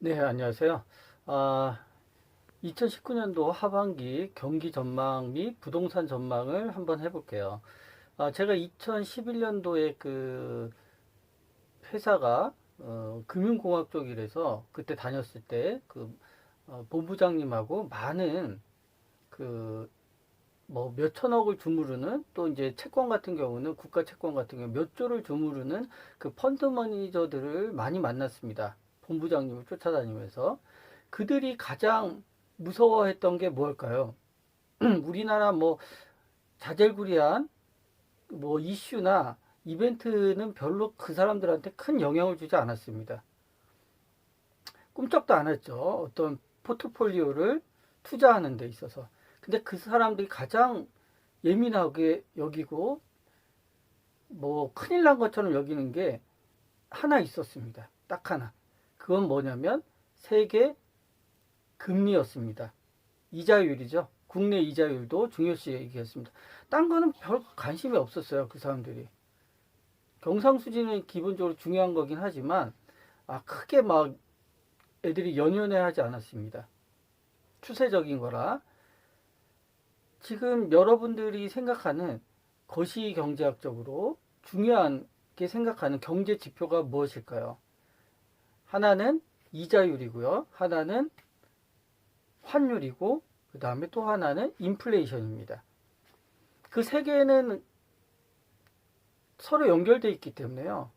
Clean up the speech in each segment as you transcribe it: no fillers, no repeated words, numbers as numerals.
네, 안녕하세요. 아, 2019년도 하반기 경기 전망 및 부동산 전망을 한번 해볼게요. 제가 2011년도에 그 회사가 금융공학 쪽이라서 그때 다녔을 때 본부장님하고 많은 그 뭐 몇천억을 주무르는 또 이제 채권 같은 경우는 국가 채권 같은 경우 몇 조를 주무르는 그 펀드 매니저들을 많이 만났습니다. 본부장님을 쫓아다니면서. 그들이 가장 무서워했던 게 뭘까요? 우리나라 뭐 자질구리한 뭐 이슈나 이벤트는 별로 그 사람들한테 큰 영향을 주지 않았습니다. 꿈쩍도 안 했죠. 어떤 포트폴리오를 투자하는 데 있어서. 근데 그 사람들이 가장 예민하게 여기고 뭐 큰일 난 것처럼 여기는 게 하나 있었습니다. 딱 하나. 그건 뭐냐면 세계 금리였습니다. 이자율이죠. 국내 이자율도 중요시 얘기했습니다. 딴 거는 별 관심이 없었어요. 그 사람들이. 경상수지는 기본적으로 중요한 거긴 하지만 크게 막 애들이 연연해 하지 않았습니다. 추세적인 거라. 지금 여러분들이 생각하는 거시경제학적으로 중요하게 생각하는 경제 지표가 무엇일까요? 하나는 이자율이고요. 하나는 환율이고 그 다음에 또 하나는 인플레이션입니다. 그 세 개는 서로 연결되어 있기 때문에요.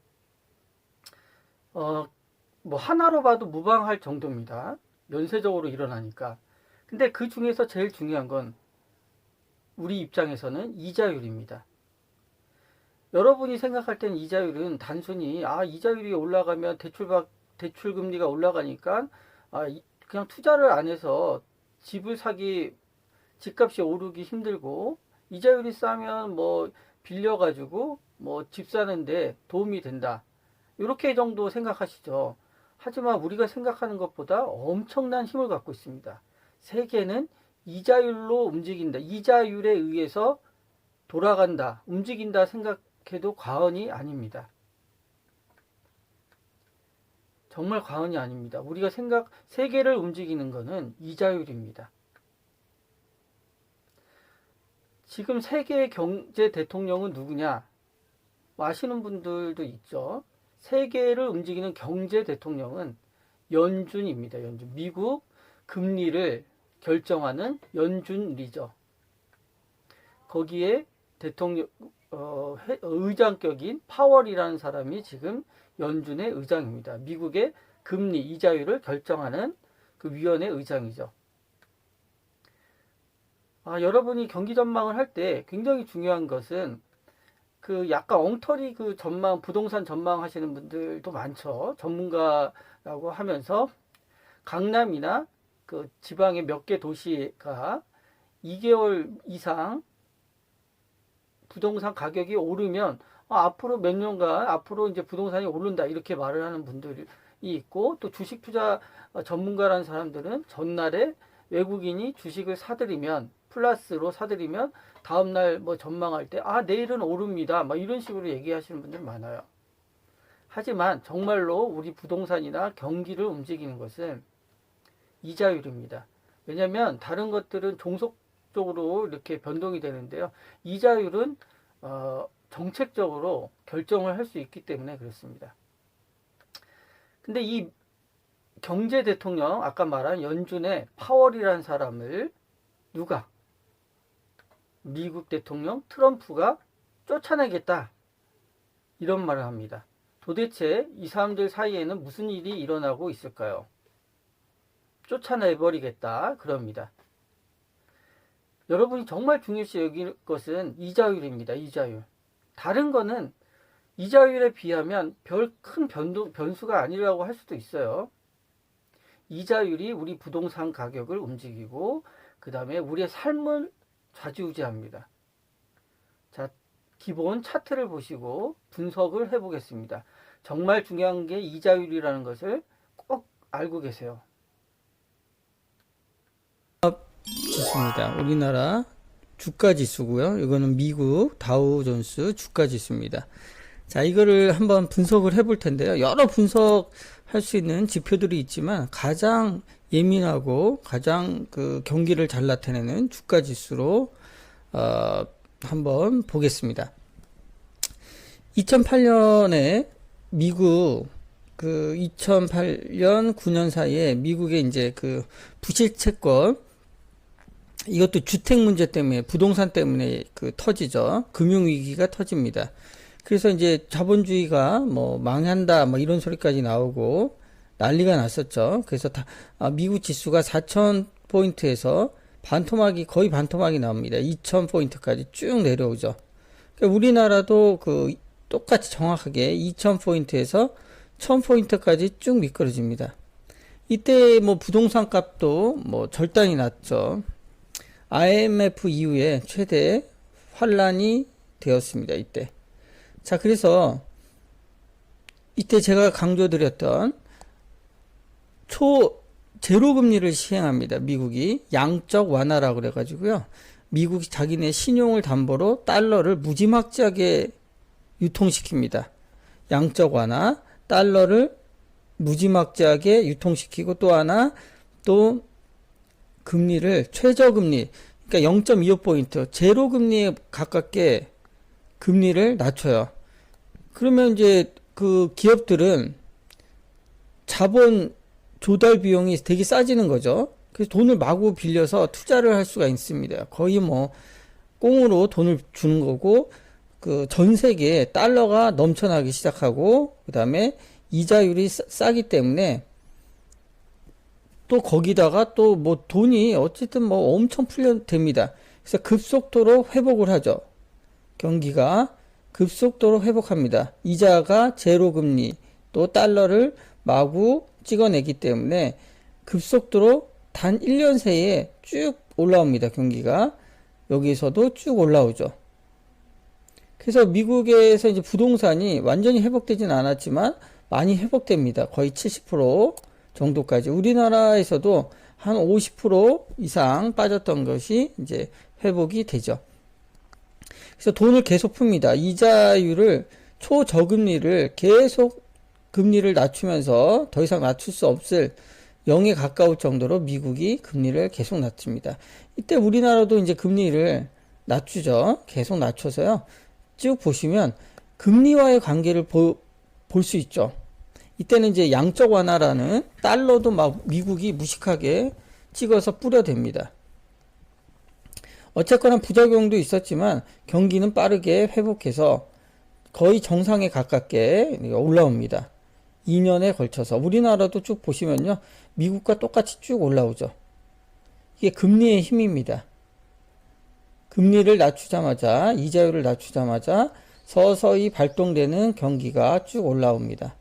뭐 하나로 봐도 무방할 정도입니다. 연쇄적으로 일어나니까. 근데 그 중에서 제일 중요한 건 우리 입장에서는 이자율입니다. 여러분이 생각할 때는 이자율은 단순히 이자율이 올라가면 대출 금리가 올라가니까 그냥 투자를 안 해서 집을 사기 집값이 오르기 힘들고 이자율이 싸면 뭐 빌려가지고 뭐 집 사는데 도움이 된다. 이렇게 정도 생각하시죠. 하지만 우리가 생각하는 것보다 엄청난 힘을 갖고 있습니다. 세계는 이자율로 움직인다. 이자율에 의해서 돌아간다. 움직인다 생각해도 과언이 아닙니다. 정말 과언이 아닙니다. 우리가 세계를 움직이는 것은 이자율입니다. 지금 세계의 경제 대통령은 누구냐? 아시는 분들도 있죠. 세계를 움직이는 경제 대통령은 연준입니다. 연준. 미국 금리를 결정하는 연준이죠. 거기에 대통령 의장격인 파월이라는 사람이 지금 연준의 의장입니다. 미국의 금리 이자율을 결정하는 그 위원회 의장이죠. 여러분이 경기 전망을 할 때 굉장히 중요한 것은 그 약간 엉터리 그 전망, 부동산 전망 하시는 분들도 많죠. 전문가라고 하면서 강남이나 그 지방의 몇 개 도시가 2개월 이상 부동산 가격이 오르면 앞으로 몇 년간 앞으로 이제 부동산이 오른다 이렇게 말을 하는 분들이 있고, 또 주식 투자 전문가라는 사람들은 전날에 외국인이 주식을 사들이면 플러스로 사들이면 다음날 뭐 전망할 때 내일은 오릅니다 막 이런 식으로 얘기하시는 분들 많아요. 하지만 정말로 우리 부동산이나 경기를 움직이는 것은 이자율입니다. 왜냐하면 다른 것들은 종속적으로 이렇게 변동이 되는데요. 이자율은 정책적으로 결정을 할 수 있기 때문에 그렇습니다. 근데 이 경제 대통령, 아까 말한 연준의 파월이라는 사람을 누가? 미국 대통령 트럼프가 쫓아내겠다 이런 말을 합니다. 도대체 이 사람들 사이에는 무슨 일이 일어나고 있을까요? 쫓아내버리겠다 그럽니다. 여러분이 정말 중요시 여길 것은 이자율입니다. 이자율. 다른 거는 이자율에 비하면 별 큰 변수가 아니라고 할 수도 있어요. 이자율이 우리 부동산 가격을 움직이고 그 다음에 우리의 삶을 좌지우지합니다. 자, 기본 차트를 보시고 분석을 해보겠습니다. 정말 중요한 게 이자율이라는 것을 꼭 알고 계세요. 지수입니다. 우리나라 주가 지수고요. 이거는 미국 다우존스 주가 지수입니다. 자, 이거를 한번 분석을 해볼 텐데요. 여러 분석 할 수 있는 지표들이 있지만 가장 예민하고 가장 그 경기를 잘 나타내는 주가 지수로 한번 보겠습니다. 2008년에 미국 그 2008년 9년 사이에 미국의 이제 그 부실 채권, 이것도 주택 문제 때문에, 부동산 때문에 그 터지죠. 금융위기가 터집니다. 그래서 이제 자본주의가 뭐 망한다 뭐 이런 소리까지 나오고 난리가 났었죠. 그래서 미국 지수가 4,000포인트에서 거의 반토막이 나옵니다. 2,000포인트까지 쭉 내려오죠. 그러니까 우리나라도 그 똑같이 정확하게 2,000포인트에서 1,000포인트까지 쭉 미끄러집니다. 이때 뭐 부동산 값도 뭐 절단이 났죠. IMF 이후에 최대 환란이 되었습니다. 이때. 자, 그래서 이때 제가 강조드렸던 제로 금리를 시행합니다. 미국이 양적 완화라고 그래가지고요. 미국이 자기네 신용을 담보로 달러를 무지막지하게 유통시킵니다. 양적 완화, 달러를 무지막지하게 유통시키고 또 하나 또 금리를 최저금리, 그러니까 0.25포인트 제로 금리에 가깝게 금리를 낮춰요. 그러면 이제 그 기업들은 자본 조달 비용이 되게 싸지는 거죠. 그래서 돈을 마구 빌려서 투자를 할 수가 있습니다. 거의 뭐 꽁으로 돈을 주는 거고, 그 전 세계에 달러가 넘쳐나기 시작하고, 그 다음에 이자율이 싸기 때문에 또 거기다가 또 뭐 돈이 어쨌든 뭐 엄청 됩니다. 그래서 급속도로 회복을 하죠. 경기가 급속도로 회복합니다. 이자가 제로 금리, 또 달러를 마구 찍어내기 때문에 급속도로 단 1년 새에 쭉 올라옵니다. 경기가 여기서도 쭉 올라오죠. 그래서 미국에서 이제 부동산이 완전히 회복되진 않았지만 많이 회복됩니다. 거의 70% 정도까지. 우리나라에서도 한 50% 이상 빠졌던 것이 이제 회복이 되죠. 그래서 돈을 계속 풉니다. 이자율을 초저금리를 계속 금리를 낮추면서 더 이상 낮출 수 없을 0에 가까울 정도로 미국이 금리를 계속 낮춥니다. 이때 우리나라도 이제 금리를 낮추죠. 계속 낮춰서요. 쭉 보시면 금리와의 관계를 볼 수 있죠. 이때는 이제 양적 완화라는 달러도 막 미국이 무식하게 찍어서 뿌려댑니다. 어쨌거나 부작용도 있었지만 경기는 빠르게 회복해서 거의 정상에 가깝게 올라옵니다. 2년에 걸쳐서. 우리나라도 쭉 보시면요. 미국과 똑같이 쭉 올라오죠. 이게 금리의 힘입니다. 금리를 낮추자마자, 이자율을 낮추자마자 서서히 발동되는 경기가 쭉 올라옵니다.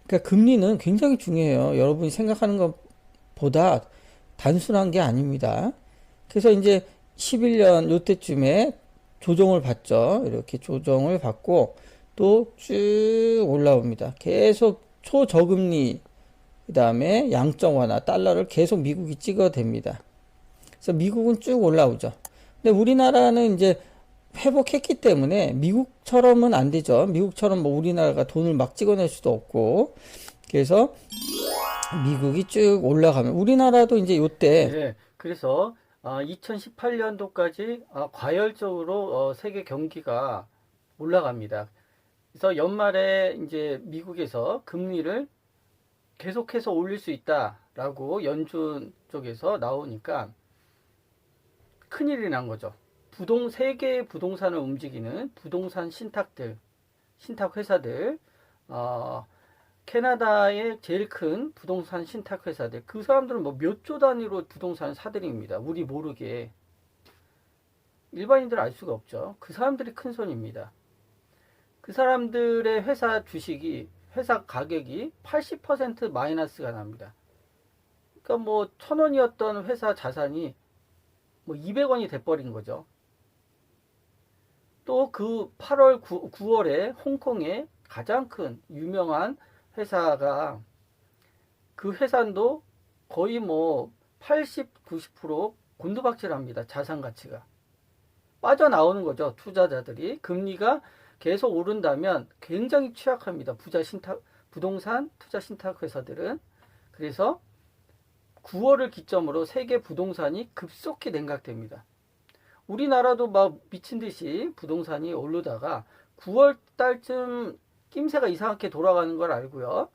그러니까 금리는 굉장히 중요해요. 여러분이 생각하는 것보다 단순한 게 아닙니다. 그래서 이제 11년 요때쯤에 조정을 받죠. 이렇게 조정을 받고 또 쭉 올라옵니다. 계속 초저금리, 그 다음에 양적 완화, 달러를 계속 미국이 찍어댑니다. 그래서 미국은 쭉 올라오죠. 근데 우리나라는 이제 회복했기 때문에 미국처럼은 안 되죠. 미국처럼 뭐 우리나라가 돈을 막 찍어낼 수도 없고, 그래서 미국이 쭉 올라가면 우리나라도 이제 요때 네, 그래서 2018년도까지 과열적으로 세계 경기가 올라갑니다. 그래서 연말에 이제 미국에서 금리를 계속해서 올릴 수 있다라고 연준 쪽에서 나오니까 큰일이 난 거죠. 세계의 부동산을 움직이는 부동산 신탁 회사들, 캐나다의 제일 큰 부동산 신탁 회사들, 그 사람들은 뭐 몇 조 단위로 부동산을 사들입니다. 우리 모르게. 일반인들 알 수가 없죠. 그 사람들이 큰 손입니다. 그 사람들의 회사 주식이, 회사 가격이 80% 마이너스가 납니다. 그러니까 뭐 1,000원이었던 회사 자산이 뭐 200원이 돼버린 거죠. 또 그 8월, 9월에 홍콩의 가장 큰 유명한 회사가, 그 회사도 거의 뭐 80, 90% 곤두박질합니다. 자산 가치가 빠져나오는 거죠. 투자자들이 금리가 계속 오른다면 굉장히 취약합니다. 부동산 투자 신탁 회사들은. 그래서 9월을 기점으로 세계 부동산이 급속히 냉각됩니다. 우리나라도 막 미친 듯이 부동산이 오르다가 9월 달쯤 낌새가 이상하게 돌아가는 걸 알고요.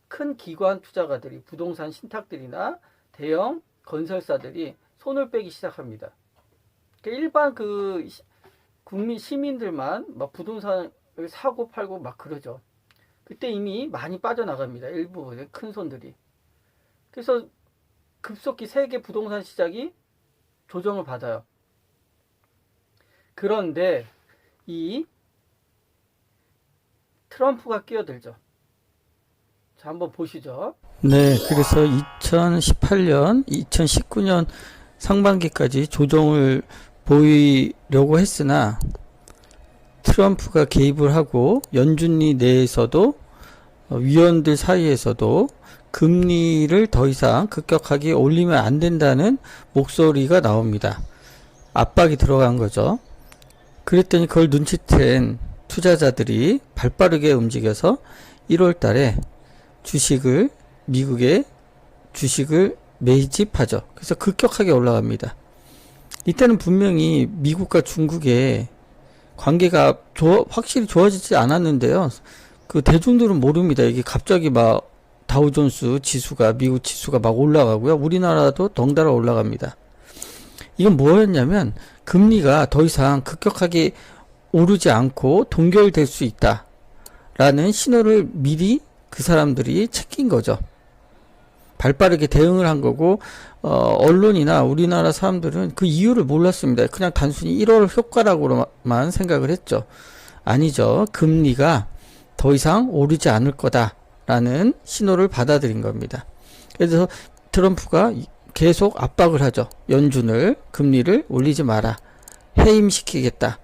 큰 기관 투자가들이 부동산 신탁들이나 대형 건설사들이 손을 빼기 시작합니다. 일반 국민 시민들만 막 부동산을 사고 팔고 막 그러죠. 그때 이미 많이 빠져나갑니다. 일부분의 큰 손들이. 그래서 급속히 세계 부동산 시장이 조정을 받아요. 그런데 이 트럼프가 끼어들죠. 자, 한번 보시죠. 네, 그래서 2018년, 2019년 상반기까지 조정을 보이려고 했으나 트럼프가 개입을 하고 연준리 내에서도 위원들 사이에서도 금리를 더 이상 급격하게 올리면 안 된다는 목소리가 나옵니다. 압박이 들어간 거죠. 그랬더니 그걸 눈치챈 투자자들이 발빠르게 움직여서 1월 달에 미국의 주식을 매집하죠. 그래서 급격하게 올라갑니다. 이때는 분명히 미국과 중국의 관계가 확실히 좋아지지 않았는데요. 그 대중들은 모릅니다. 이게 갑자기 막 다우존스 지수가, 미국 지수가 막 올라가고요. 우리나라도 덩달아 올라갑니다. 이건 뭐였냐면 금리가 더 이상 급격하게 오르지 않고 동결될 수 있다라는 신호를 미리 그 사람들이 챙긴 거죠. 발빠르게 대응을 한 거고, 언론이나 우리나라 사람들은 그 이유를 몰랐습니다. 그냥 단순히 1월 효과라고만 생각을 했죠. 아니죠. 금리가 더 이상 오르지 않을 거다라는 신호를 받아들인 겁니다. 그래서 트럼프가 계속 압박을 하죠. 연준을, 금리를 올리지 마라. 해임시키겠다.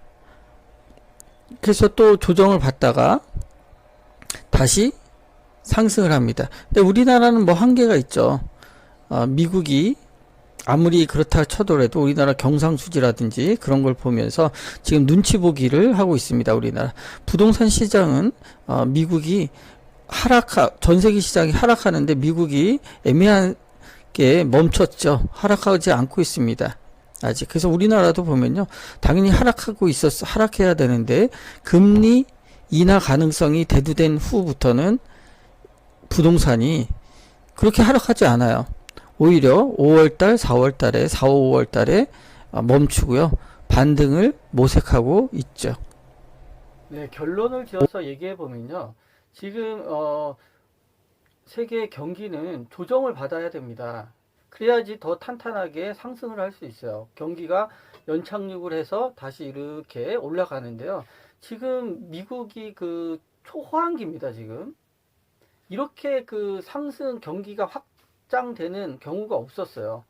그래서 또 조정을 받다가 다시 상승을 합니다. 근데 우리나라는 뭐 한계가 있죠. 미국이 아무리 그렇다 쳐더라도 우리나라 경상수지라든지 그런 걸 보면서 지금 눈치 보기를 하고 있습니다. 우리나라 부동산 시장은 미국이 전 세계 시장이 하락하는데 미국이 애매하게 멈췄죠. 하락하지 않고 있습니다. 아직. 그래서 우리나라도 보면요, 당연히 하락해야 되는데 금리 인하 가능성이 대두된 후부터는 부동산이 그렇게 하락하지 않아요. 오히려 5월달, 4월달에 4, 5월달에 멈추고요. 반등을 모색하고 있죠. 네, 결론을 지어서 얘기해 보면요. 지금 세계 경기는 조정을 받아야 됩니다. 그래야지 더 탄탄하게 상승을 할 수 있어요. 경기가 연착륙을 해서 다시 이렇게 올라가는데요. 지금 미국이 초호황기입니다, 지금. 이렇게 상승 경기가 확장되는 경우가 없었어요.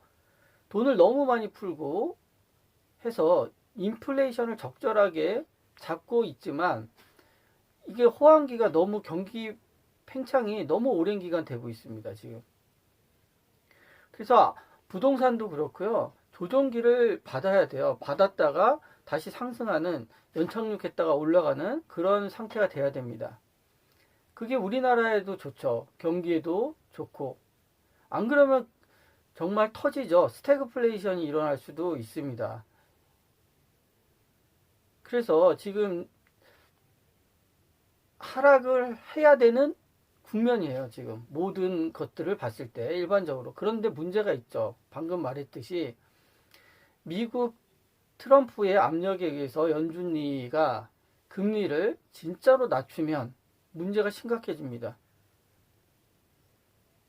돈을 너무 많이 풀고 해서 인플레이션을 적절하게 잡고 있지만 이게 호황기가 너무 경기 팽창이 너무 오랜 기간 되고 있습니다, 지금. 그래서 부동산도 그렇고요. 조정기를 받아야 돼요. 받았다가 다시 상승하는, 연착륙했다가 올라가는 그런 상태가 돼야 됩니다. 그게 우리나라에도 좋죠. 경기에도 좋고. 안 그러면 정말 터지죠. 스태그플레이션이 일어날 수도 있습니다. 그래서 지금 하락을 해야 되는 국면이에요. 지금 모든 것들을 봤을 때 일반적으로. 그런데 문제가 있죠. 방금 말했듯이 미국 트럼프의 압력에 의해서 연준리가 금리를 진짜로 낮추면 문제가 심각해집니다.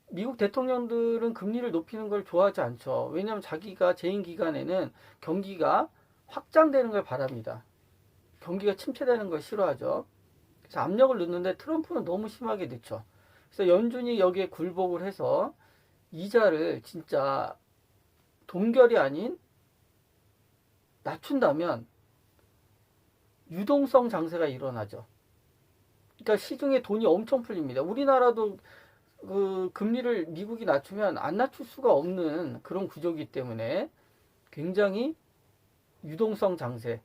미국 대통령들은 금리를 높이는 걸 좋아하지 않죠. 왜냐하면 자기가 재임 기간에는 경기가 확장되는 걸 바랍니다. 경기가 침체되는 걸 싫어하죠. 그래서 압력을 넣는데 트럼프는 너무 심하게 넣죠. 그래서 연준이 여기에 굴복을 해서 이자를 진짜 동결이 아닌 낮춘다면 유동성 장세가 일어나죠. 그러니까 시중에 돈이 엄청 풀립니다. 우리나라도 금리를 미국이 낮추면 안 낮출 수가 없는 그런 구조이기 때문에 굉장히 유동성 장세,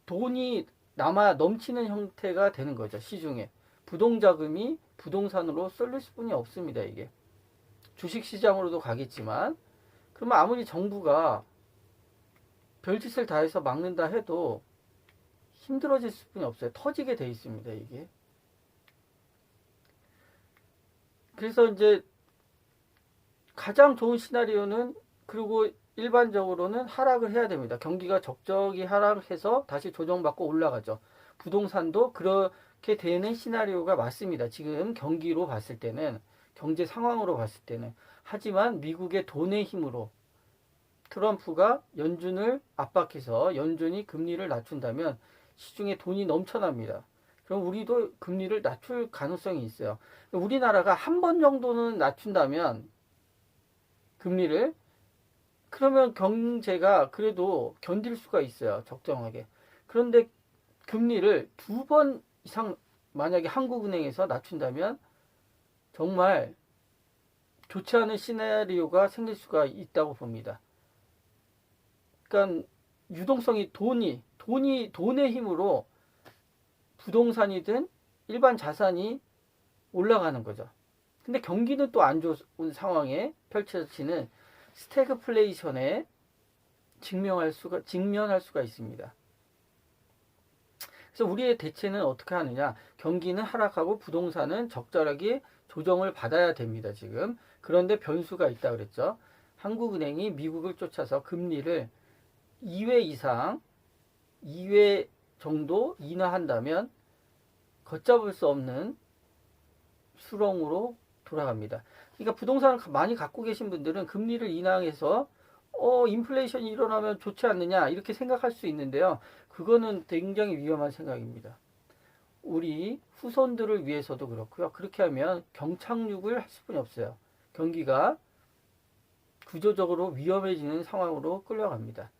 돈이 남아 넘치는 형태가 되는 거죠. 시중에. 부동자금이 부동산으로 쏠릴 수뿐이 없습니다. 이게. 주식시장으로도 가겠지만, 그러면 아무리 정부가 별짓을 다 해서 막는다 해도 힘들어질 수뿐이 없어요. 터지게 돼 있습니다. 이게. 그래서 이제 가장 좋은 시나리오는, 그리고 일반적으로는 하락을 해야 됩니다. 경기가 적적이 하락해서 다시 조정받고 올라가죠. 부동산도 그렇게 되는 시나리오가 맞습니다. 지금 경기로 봤을 때는, 경제 상황으로 봤을 때는. 하지만 미국의 돈의 힘으로 트럼프가 연준을 압박해서 연준이 금리를 낮춘다면 시중에 돈이 넘쳐납니다. 그럼 우리도 금리를 낮출 가능성이 있어요. 우리나라가 한 번 정도는 낮춘다면 금리를, 그러면 경제가 그래도 견딜 수가 있어요. 적정하게. 그런데 금리를 2번 이상 만약에 한국은행에서 낮춘다면 정말 좋지 않은 시나리오가 생길 수가 있다고 봅니다. 그러니까 유동성이, 돈의 힘으로 부동산이든 일반 자산이 올라가는 거죠. 근데 경기는 또 안 좋은 상황에 펼쳐지는 스태그플레이션에 직면할 수가 있습니다. 그래서 우리의 대체는 어떻게 하느냐? 경기는 하락하고 부동산은 적절하게 조정을 받아야 됩니다. 지금. 그런데 변수가 있다 그랬죠. 한국은행이 미국을 쫓아서 금리를 2회 정도 인하한다면 걷잡을 수 없는 수렁으로 돌아갑니다. 그러니까 부동산을 많이 갖고 계신 분들은 금리를 인하해서 인플레이션이 일어나면 좋지 않느냐 이렇게 생각할 수 있는데요. 그거는 굉장히 위험한 생각입니다. 우리 후손들을 위해서도 그렇고요. 그렇게 하면 경착륙을 할 수뿐이 없어요. 경기가 구조적으로 위험해지는 상황으로 끌려갑니다.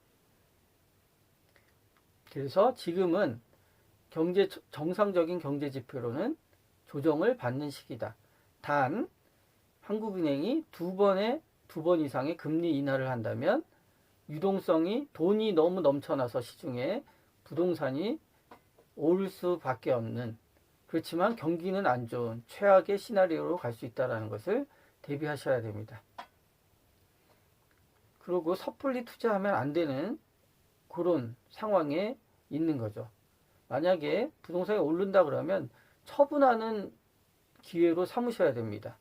그래서 지금은 정상적인 경제 지표로는 조정을 받는 시기다. 단 한국은행이 두 번 이상의 금리 인하를 한다면 유동성이, 돈이 너무 넘쳐나서 시중에 부동산이 오를 수밖에 없는, 그렇지만 경기는 안 좋은 최악의 시나리오로 갈 수 있다는 것을 대비하셔야 됩니다. 그리고 섣불리 투자하면 안 되는 그런 상황에 있는 거죠. 만약에 부동산이 오른다 그러면 처분하는 기회로 삼으셔야 됩니다.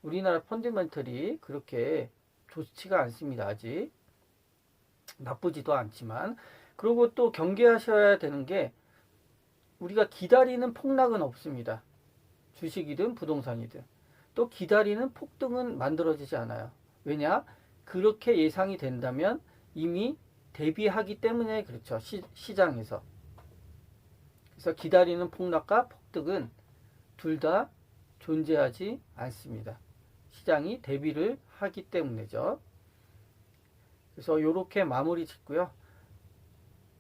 우리나라 펀더멘털이 그렇게 좋지가 않습니다. 아직 나쁘지도 않지만. 그리고 또 경계하셔야 되는 게, 우리가 기다리는 폭락은 없습니다. 주식이든 부동산이든. 또 기다리는 폭등은 만들어지지 않아요. 왜냐? 그렇게 예상이 된다면 이미 대비하기 때문에 그렇죠. 시장에서. 그래서 기다리는 폭락과 폭등은 둘 다 존재하지 않습니다. 시장이 대비를 하기 때문이죠. 그래서 이렇게 마무리 짓고요.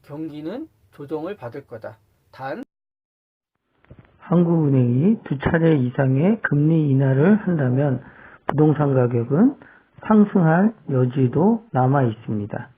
경기는 조정을 받을 거다. 단 한국은행이 2차례 이상의 금리 인하를 한다면 부동산 가격은 상승할 여지도 남아 있습니다.